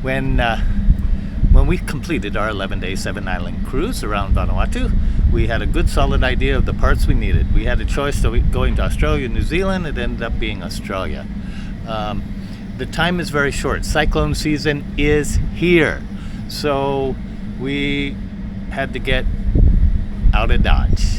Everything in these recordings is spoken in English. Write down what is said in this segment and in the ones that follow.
when we completed our 11-day 7-island cruise around Vanuatu, we had a good solid idea of the parts we needed. We had a choice of going to Australia, New Zealand. It ended up being Australia. The time is very short. Cyclone season is here. So we had to get out of Dodge.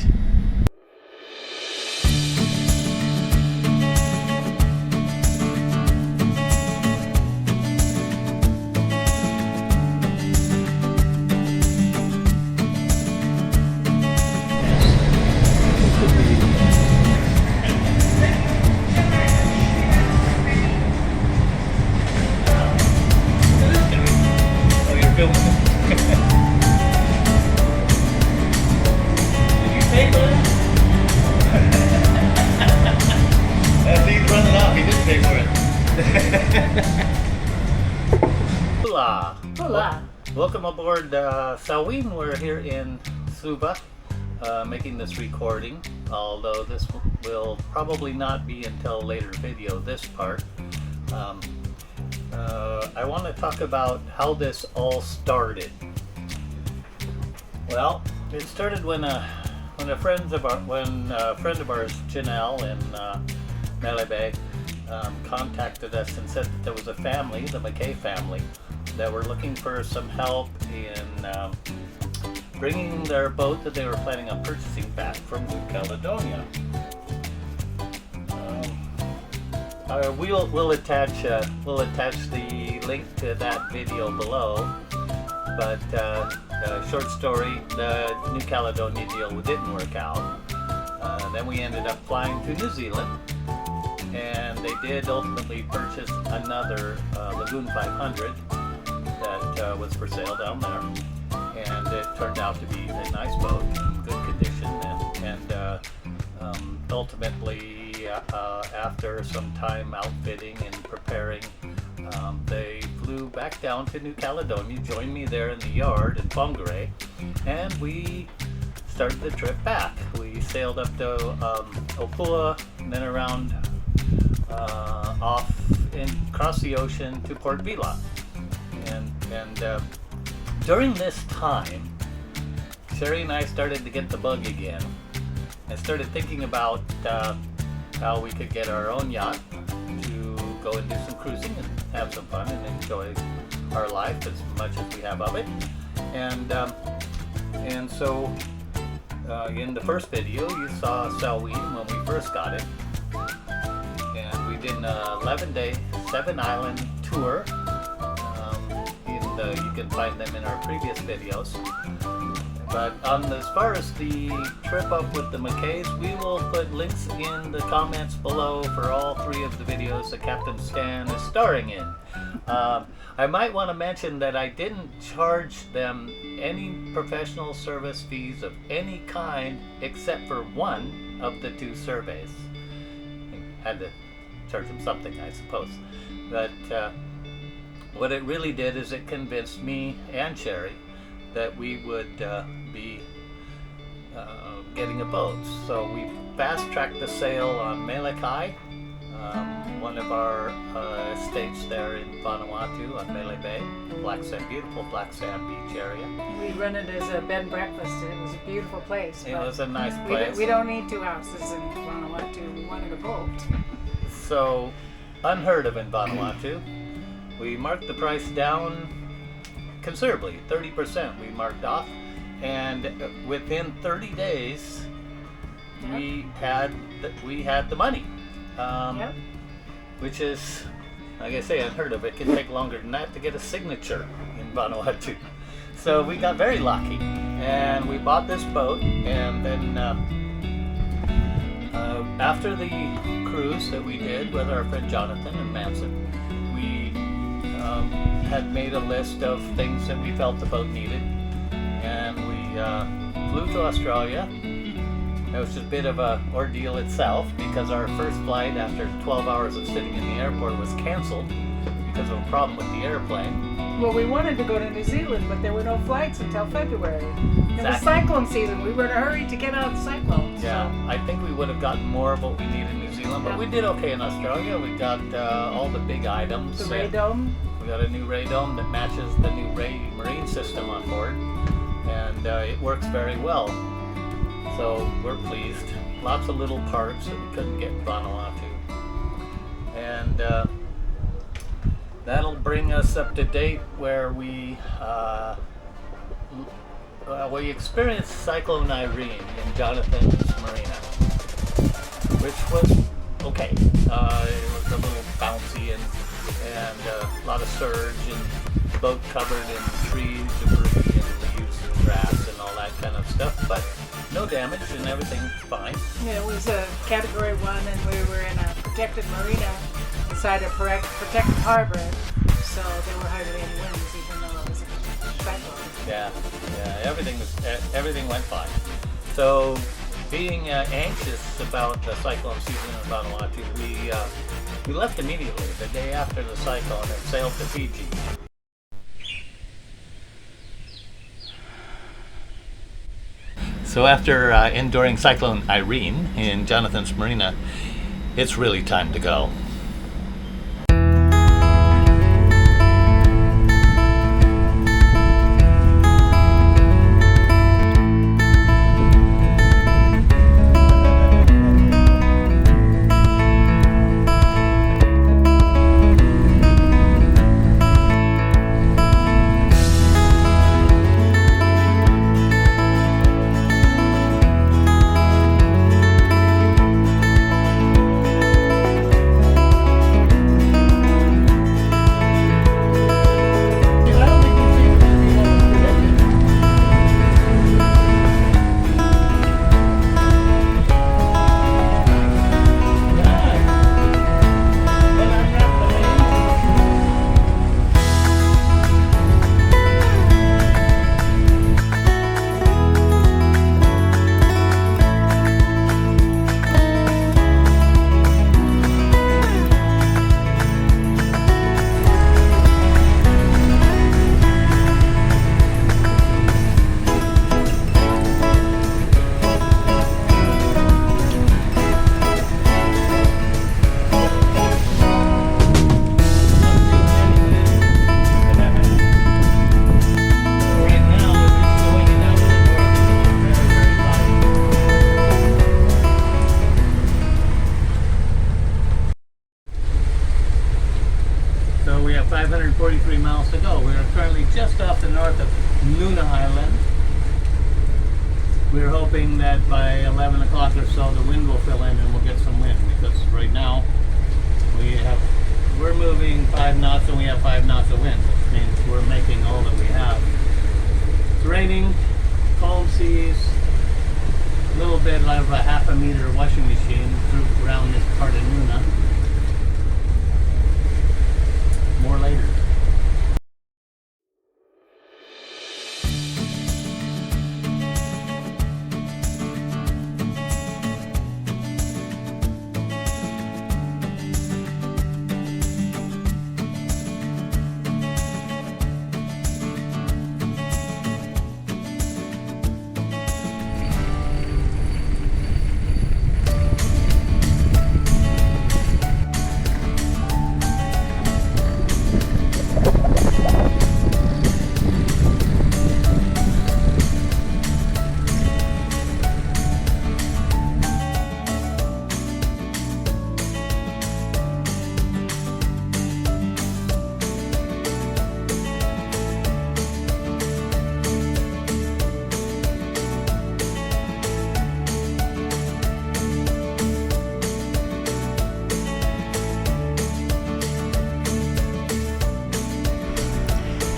Hola! Hola! Welcome aboard Salween. We're here in Suva making this recording, although this will probably not be until a later video, this part. I want to talk about how this all started. Well, it started when a friend of ours, Janelle in Malay Bay, contacted us and said that there was a family, the McKay family, that were looking for some help in bringing their boat that they were planning on purchasing back from New Caledonia. We'll attach the link to that video below. But short story, the New Caledonia deal didn't work out. Then we ended up flying to New Zealand, and they did ultimately purchase another Lagoon 500 that was for sale down there, and it turned out to be a nice boat in good condition, and ultimately after some time outfitting and preparing, they flew back down to New Caledonia, joined me there in the yard in Whangarei, and we started the trip back. We sailed up to Opua, and then around off and across the ocean to Port Vila. And during this time, Sherry and I started to get the bug again. I started thinking about how we could get our own yacht to go and do some cruising and have some fun and enjoy our life as much as we have of it. And so in the first video you saw Salween when we first got it, and we did an 11-day 7-island tour. You can find them in our previous videos. But as far as the trip up with the McKays, we will put links in the comments below for all 3 of the videos that Capt Stan is starring in. I might want to mention that I didn't charge them any professional service fees of any kind except for one of the 2 surveys. I had to charge them something, I suppose. But what it really did is it convinced me and Sherry that we would be getting a boat. So we fast-tracked the sale on Melekai, one of our estates there in Vanuatu on Malay Bay, beautiful black sand beach area. We run it as a bed and breakfast. It was a beautiful place. It was a nice place. We don't need 2 houses in Vanuatu. We wanted a boat. So, unheard of in Vanuatu. We marked the price down considerably, 30% we marked off, and within 30 days we had the money, which is, like I say, unheard of. It can take longer than that to get a signature in Vanuatu. So we got very lucky, and we bought this boat, and then after the cruise that we did with our friend Jonathan and Manson, we had made a list of things that we felt the boat needed, and we flew to Australia. It was just a bit of a ordeal itself because our first flight after 12 hours of sitting in the airport was canceled because of a problem with the airplane. Well, we wanted to go to New Zealand, but there were no flights until February. It was cyclone season. We were in a hurry to get out of cyclones. Yeah, so I think we would have gotten more of what we needed in New Zealand, but we did okay in Australia. We got all the big items. The radome. We got a new ray dome that matches the new ray marine system on board, and it works very well. So we're pleased. Lots of little parts that we couldn't get in Vanuatu. And that'll bring us up to date where we experienced Cyclone Irene in Jonathan's Marina, which was okay. It was a little bouncy and a lot of surge, and the boat covered in trees, debris, and leaves and grass and all that kind of stuff, but no damage and everything's fine. Yeah, it was a Category 1, and we were in a protected marina inside a protected harbor, so there were hardly any winds, even though it was a cyclone. Yeah, everything went fine. So, being anxious about the cyclone season in Vanuatu, we left immediately the day after the cyclone and sailed to Fiji. So after enduring Cyclone Irene in Jonathan's Marina, it's really time to go. So we have 543 miles to go. We are currently just off the north of Luna Island. We're hoping that by 11 o'clock or so the wind will fill in and we'll get some wind, because right now we're moving 5 knots and we have 5 knots of wind, which means we're making all that we have. It's raining, calm seas, a little bit of a half a meter washing machine around this part of Luna. More later.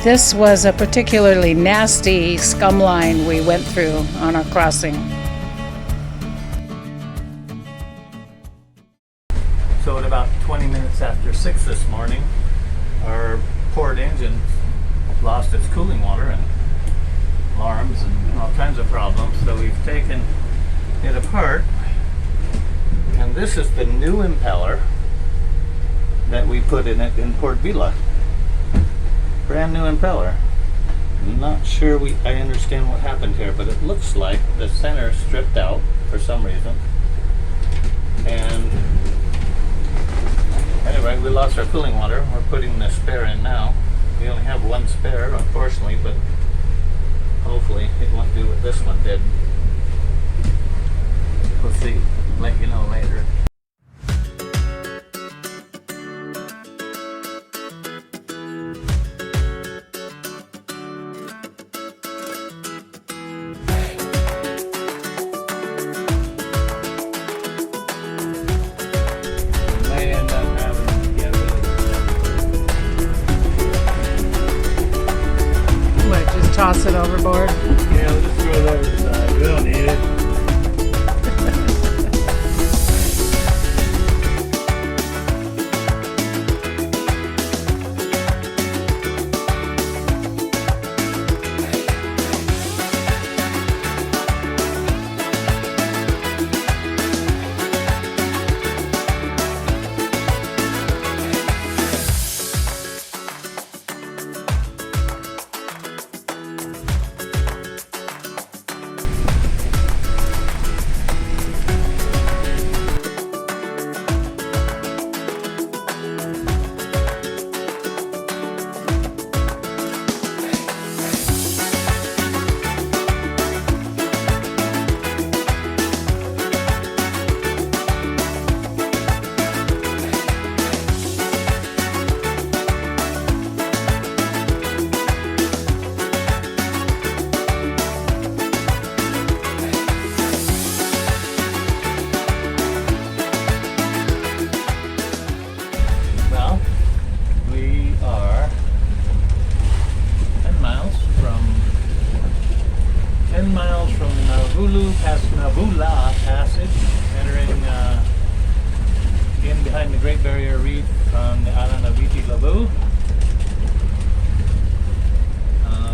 This was a particularly nasty scum line we went through on our crossing. So at about 20 minutes after 6 this morning, our port engine lost its cooling water and alarms and all kinds of problems. So we've taken it apart, and this is the new impeller that we put in it in Port Vila. Brand new impeller. I'm not sure I understand what happened here, but it looks like the center stripped out for some reason. And anyway, we lost our cooling water. We're putting the spare in now. have one spare, unfortunately, but hopefully it won't do what this one did. We'll see. Let you know later. Toss it overboard. Yeah, we'll just throw it over the side. We don't need it. Past Navula Passage, entering in behind the Great Barrier Reef on the island of Iti-Labu.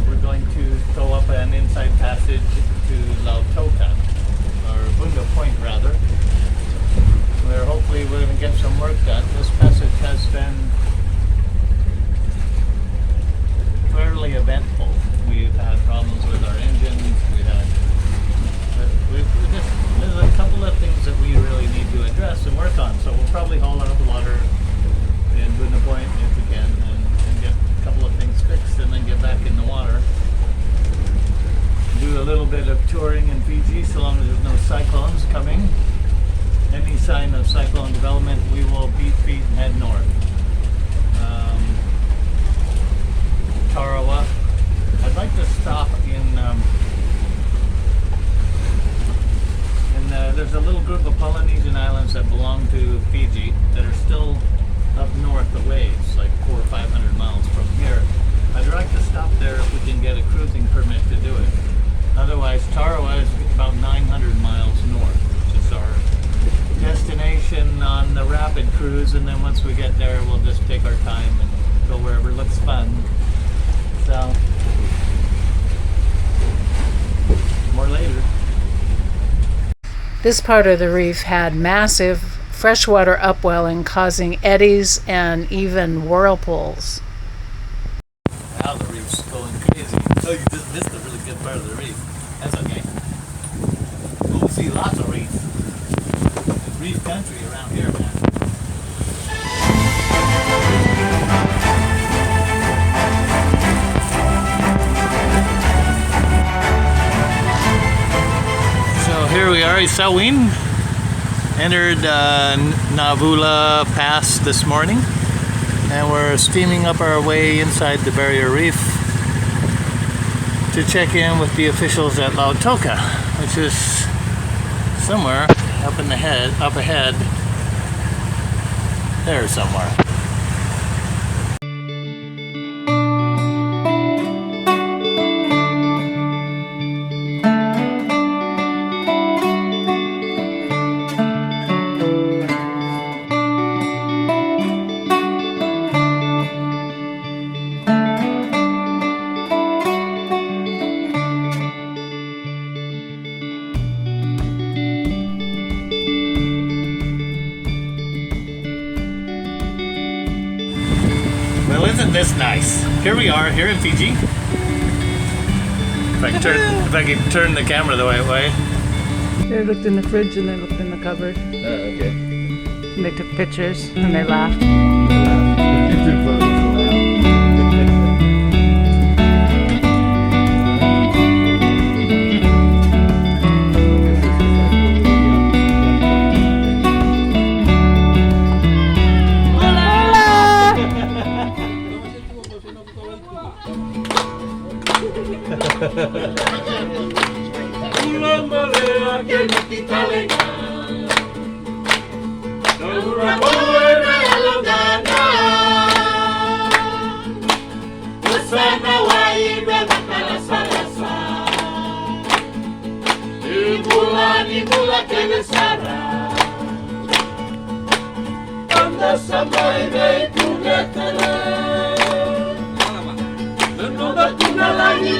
We're going to go up an inside passage to Lautoka, or Bunda Point rather, where hopefully we're going to get some work done. This passage has been fairly eventful. We've had problems with our engines, there's a couple of things that we really need to address and work on, so we'll probably haul out the water in Bunda Point if we can and get a couple of things fixed and then get back in the water. Do a little bit of touring in Fiji so long as there's no cyclones coming. Any sign of cyclone development, we will beat feet and head north. Tarawa. I'd like to stop in there's a little group of Polynesian islands that belong to Fiji that are still up north a ways, like 400 or 500 miles from here. I'd like to stop there if we can get a cruising permit to do it. Otherwise, Tarawa is about 900 miles north, which is our destination on the rapid cruise, and then once we get there, we'll just take our time and go wherever looks fun. So, more later. This part of the reef had massive freshwater upwelling causing eddies and even whirlpools. Now the reef's going crazy. So you just missed a really good part of the reef. That's okay. We'll see lots of reef. It's reef country around here, man. Here we are, Isawin. Entered Navula Pass this morning, and we're steaming up our way inside the Barrier Reef to check in with the officials at Lautoka, which is somewhere up ahead, there somewhere. Well, isn't this nice? Here we are, here in Fiji. If I can turn the camera the right way. They looked in the fridge and they looked in the cupboard. Okay. And they took pictures and they laughed. Sampai baiknya tenang, menunda tuna lagi,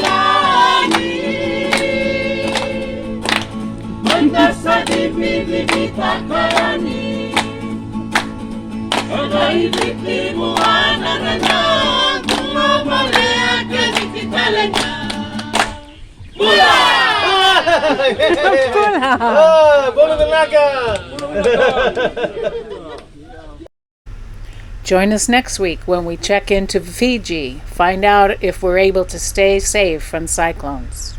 mendasar di bibit takarani, ada hidup di buana renang, bunga malaya kini kita lengah, bola. Bola tenaga. Join us next week when we check into Fiji, find out if we're able to stay safe from cyclones.